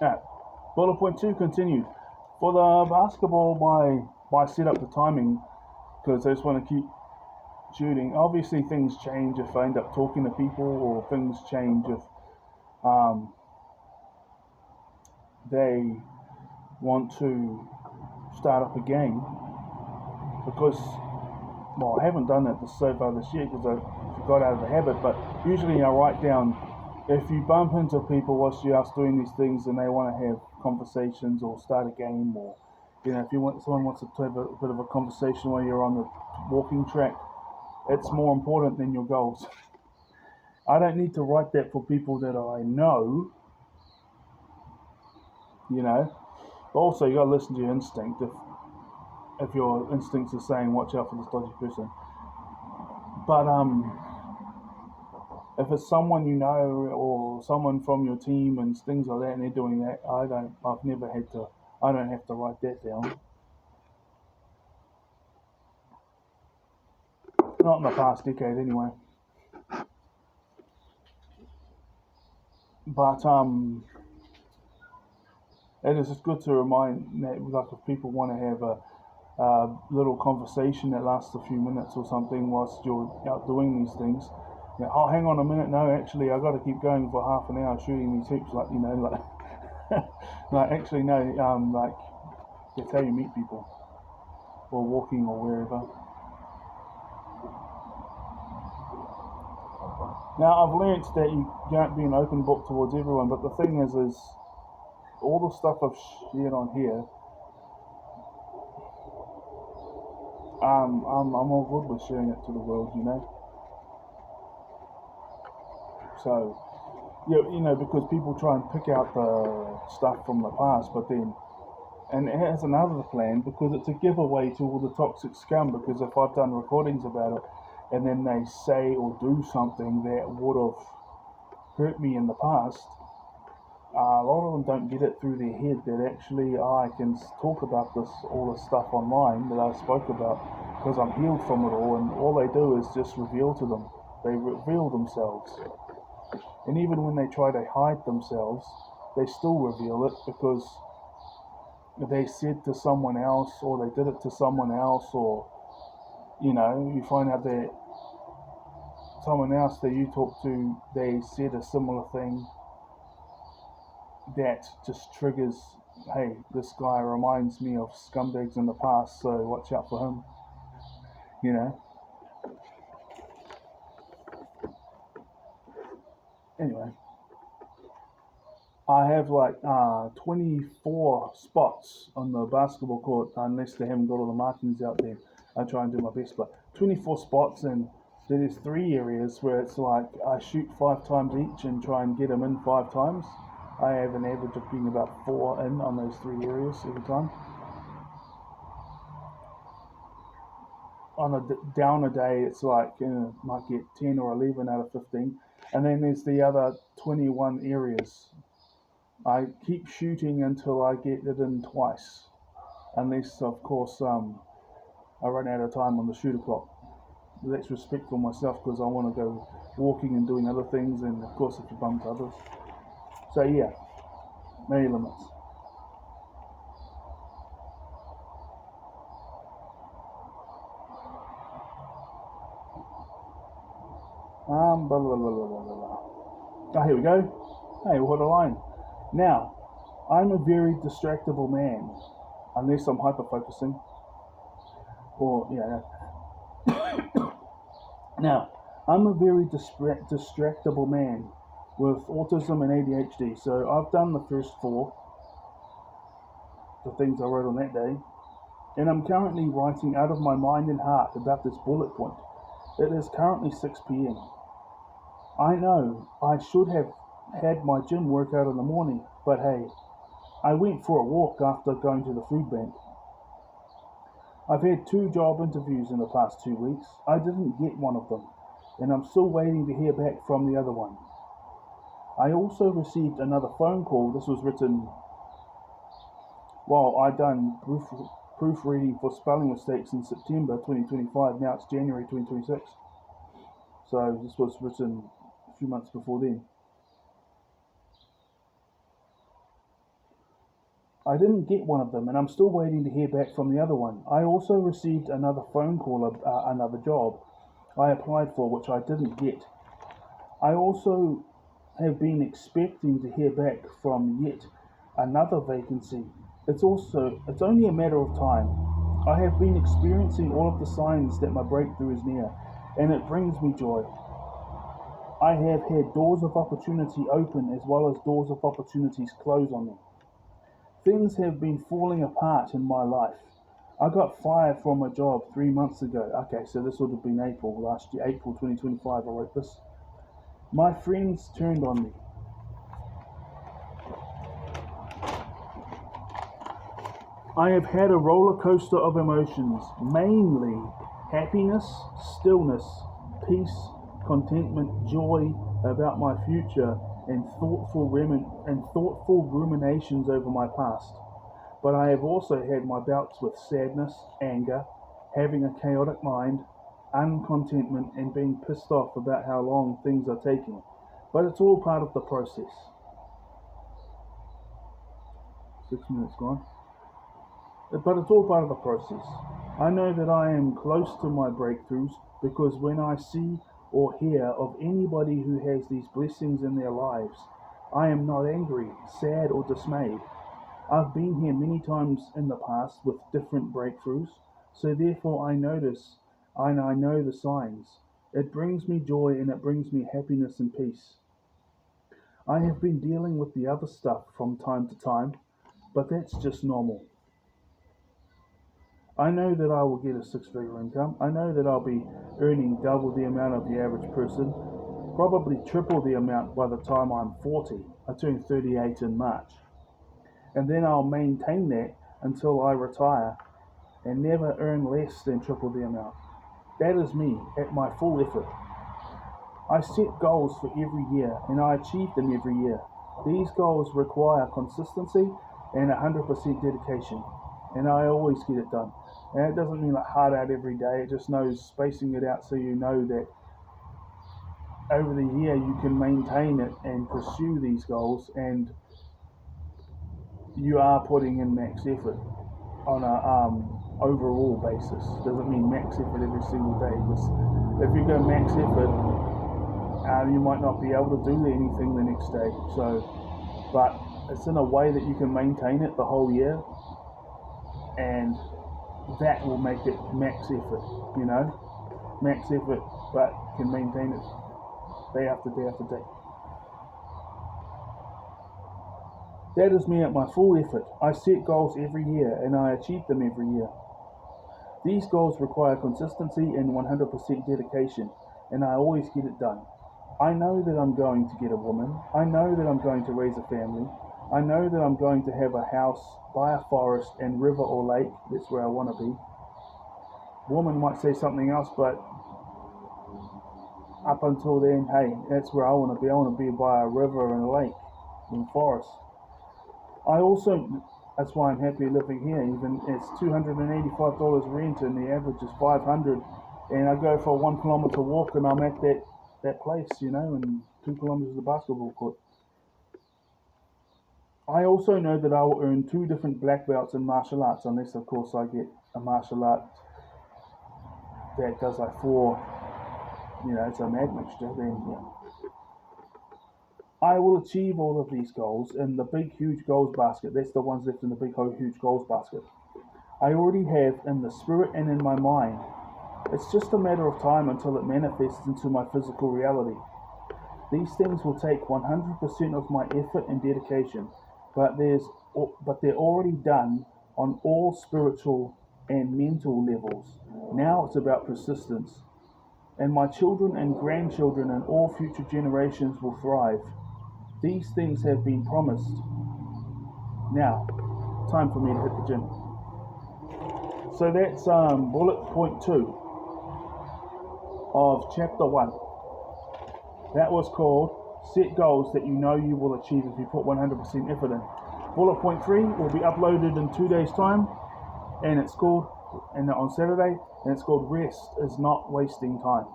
Yeah. Bullet point 2 continued. For the basketball, my set up the timing because I just want to keep shooting. Obviously, things change if I end up talking to people, or things change if um, they want to start up a game. Because, well, I haven't done it so far this year because I got out of the habit, but usually I write down if you bump into people whilst you're out doing these things and they want to have conversations or start a game, or if you want someone wants to have a bit of a conversation while you're on the walking track, it's more important than your goals. I don't need to write that for people that I know, you know. But also, you got to listen to your instinct. If your instincts are saying, "Watch out for this dodgy person," but if it's someone you know or someone from your team and things like that, and they're doing that, I've never had to. I don't have to write that down. Not in the past decade, anyway. But it is just good to remind that, like, if people want to have a little conversation that lasts a few minutes or something whilst you're out doing these things. Oh, hang on a minute. No, actually, I got to keep going for half an hour shooting these hoops. Like actually, no. Like, that's how you meet people, or walking, or wherever. Now, I've learnt that you can't be an open book towards everyone, but the thing is all the stuff I've shared on here, I'm all good with sharing it to the world. So, yeah, because people try and pick out the stuff from the past, but then, and it has another plan because it's a giveaway to all the toxic scum. Because if I've done recordings about it, and then they say or do something that would have hurt me in the past, a lot of them don't get it through their head that actually I can talk about all this stuff online that I spoke about because I'm healed from it all, and all they do is just reveal to them. They reveal themselves. And even when they try to hide themselves, they still reveal it because they said to someone else, or they did it to someone else, or you find out that someone else that you talk to, they said a similar thing that just triggers, hey, this guy reminds me of scumbags in the past, so watch out for him, you know. Anyway, I have like 24 spots on the basketball court, unless they haven't got all the markings out there. I try and do my best, but 24 spots, and there's 3 areas where it's like I shoot 5 times each and try and get them in 5 times. I have an average of being about 4 in on those 3 areas every time. On a down a day, it's like might get 10 or 11 out of 15, and then there's the other 21 areas. I keep shooting until I get it in twice, unless of course I run out of time on the shooter clock. That's respect for myself because I want to go walking and doing other things, and of course if you bump others. So yeah, no limits. Blah, blah, blah, blah, blah, blah. Oh, here we go. Hey, what a line. Now, I'm a very distractible man, unless I'm hyper focusing. Or, yeah. Now, I'm a very distractible man with autism and ADHD. So I've done the first 4, the things I wrote on that day, and I'm currently writing out of my mind and heart about this bullet point. It is currently 6 p.m. I know I should have had my gym workout in the morning, but hey, I went for a walk after going to the food bank. I've had 2 job interviews in the past 2 weeks. I didn't get one of them, and I'm still waiting to hear back from the other one. I also received another phone call. This was written while I done proofreading for spelling mistakes in September 2025. Now it's January 2026. So this was written a few months before then. I didn't get one of them, and I'm still waiting to hear back from the other one. I also received another phone call of another job I applied for, which I didn't get. I also have been expecting to hear back from yet another vacancy. It's only a matter of time. I have been experiencing all of the signs that my breakthrough is near, and it brings me joy. I have had doors of opportunity open as well as doors of opportunities close on me. Things have been falling apart in my life. I got fired from a job 3 months ago. Okay, so this would have been April last year, April 2025 I wrote this. My friends turned on me. I have had a roller coaster of emotions, mainly happiness, stillness, peace, contentment, joy about my future, and thoughtful ruminations over my past. But I have also had my bouts with sadness, anger, having a chaotic mind, uncontentment, and being pissed off about how long things are taking. But it's all part of the process. 6 minutes gone. But it's all part of the process. I know that I am close to my breakthroughs because when I see or hear of anybody who has these blessings in their lives, I am not angry, sad, or dismayed. I've been here many times in the past with different breakthroughs, so therefore I notice and I know the signs. It brings me joy and it brings me happiness and peace. I have been dealing with the other stuff from time to time, but that's just normal. I know that I will get a six-figure income. I know that I'll be earning double the amount of the average person, probably triple the amount by the time I'm 40. I turn 38 in March. And then I'll maintain that until I retire and never earn less than triple the amount. That is me at my full effort. I set goals for every year and I achieve them every year. These goals require consistency and 100% dedication, and I always get it done. And it doesn't mean like hard out every day, it just knows spacing it out so you know that over the year you can maintain it and pursue these goals, and you are putting in max effort on a overall basis. Doesn't mean max effort every single day, because if you go max effort, you might not be able to do anything the next day. So, but it's in a way that you can maintain it the whole year, and that will make it max effort, max effort, but can maintain it day after day after day. That is me at my full effort. I set goals every year and I achieve them every year. These goals require consistency and 100% dedication, and I always get it done. I know that I'm going to get a woman. I know that I'm going to raise a family. I know that I'm going to have a house by a forest and river or lake. That's where I want to be. Woman might say something else, but up until then, hey, that's where I want to be. I want to be by a river and a lake and forest. That's why I'm happy living here. Even it's $285 rent and the average is $500, and I go for a 1 kilometer walk and I'm at that place, and 2 kilometers of the basketball court. I also know that I will earn 2 different black belts in martial arts, unless of course I get a martial art that does like 4, it's a mad mixture, then yeah. I will achieve all of these goals in the big huge goals basket. That's the ones left in the big huge goals basket. I already have in the spirit and in my mind. It's just a matter of time until it manifests into my physical reality. These things will take 100% of my effort and dedication, but they're already done on all spiritual and mental levels. Now it's about persistence. And my children and grandchildren and all future generations will thrive. These things have been promised. Now, time for me to hit the gym. So that's bullet point 2 of chapter 1. That was called Set Goals That You Know You Will Achieve If You Put 100% Effort In. Bullet point 3 will be uploaded in 2 days' time, and it's called, on Saturday, and it's called Rest Is Not Wasting Time.